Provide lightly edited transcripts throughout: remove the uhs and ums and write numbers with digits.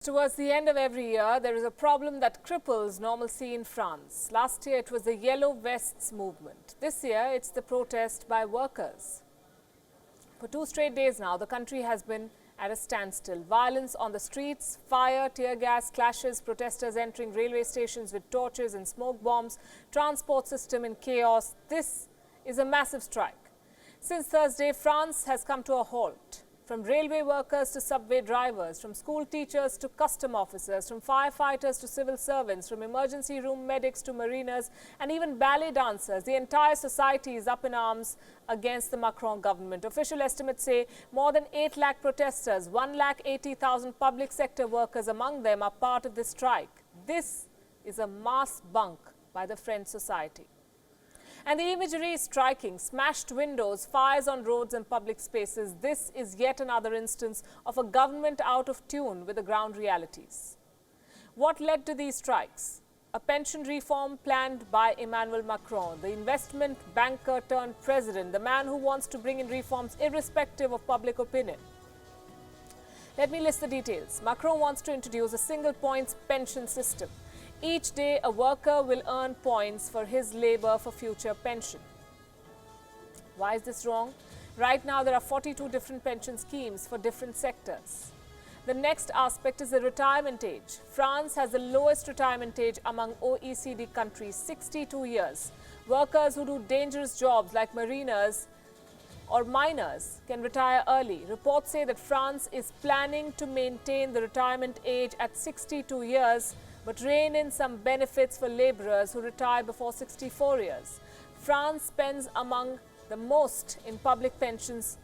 Towards the end of every year, there is a problem that cripples normalcy in France. Last year, it was the Yellow Vests movement. This year, it's the protest by workers. For 2 straight days now, the country has been at a standstill. Violence on the streets, fire, tear gas, clashes, protesters entering railway stations with torches and smoke bombs, transport system in chaos. This is a massive strike. Since Thursday, France has come to a halt. From railway workers to subway drivers, from school teachers to custom officers, from firefighters to civil servants, from emergency room medics to mariners and even ballet dancers, the entire society is up in arms against the Macron government. Official estimates say more than 8 lakh protesters, 1,80,000 public sector workers among them are part of this strike. This is a mass bunk by the French society. And the imagery is striking. Smashed windows, fires on roads and public spaces. This is yet another instance of a government out of tune with the ground realities. What led to these strikes? A pension reform planned by Emmanuel Macron, the investment banker turned president, the man who wants to bring in reforms irrespective of public opinion. Let me list the details. Macron wants to introduce a single points pension system. Each day, a worker will earn points for his labor for future pension. Why is this wrong? Right now, there are 42 different pension schemes for different sectors. The next aspect is the retirement age. France has the lowest retirement age among OECD countries, 62 years. Workers who do dangerous jobs like mariners or miners can retire early. Reports say that France is planning to maintain the retirement age at 62 years, but rein in some benefits for laborers who retire before 64 years. France spends among the most in public pensions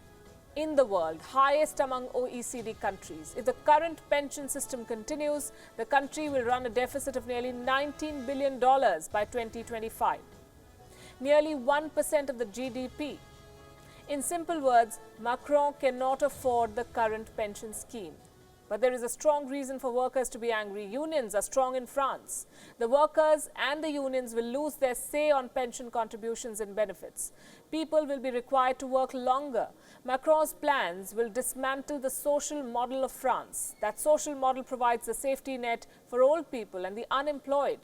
in the world, highest among OECD countries. If the current pension system continues, the country will run a deficit of nearly $19 billion by 2025, nearly 1% of the GDP. In simple words, Macron cannot afford the current pension scheme. But there is a strong reason for workers to be angry. Unions are strong in France. The workers and the unions will lose their say on pension contributions and benefits. People will be required to work longer. Macron's plans will dismantle the social model of France. That social model provides a safety net for old people and the unemployed.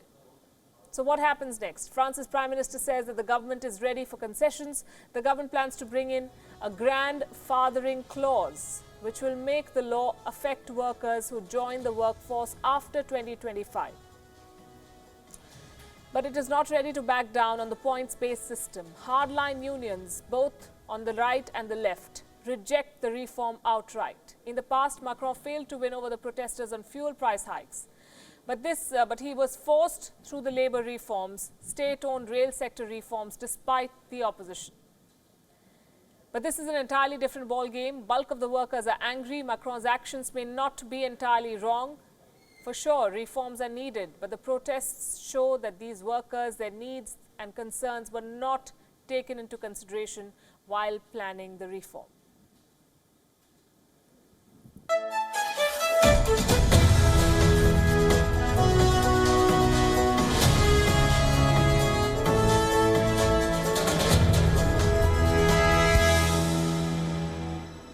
So what happens next? France's Prime Minister says that the government is ready for concessions. The government plans to bring in a grandfathering clause, which will make the law affect workers who join the workforce after 2025. But it is not ready to back down on the points-based system. Hardline unions, both on the right and the left, reject the reform outright. In the past, Macron failed to win over the protesters on fuel price hikes. But he was forced through the labor reforms, state-owned rail sector reforms, despite the opposition. But this is an entirely different ballgame. Bulk of the workers are angry. Macron's actions may not be entirely wrong. For sure, reforms are needed, but the protests show that these workers, their needs and concerns were not taken into consideration while planning the reform.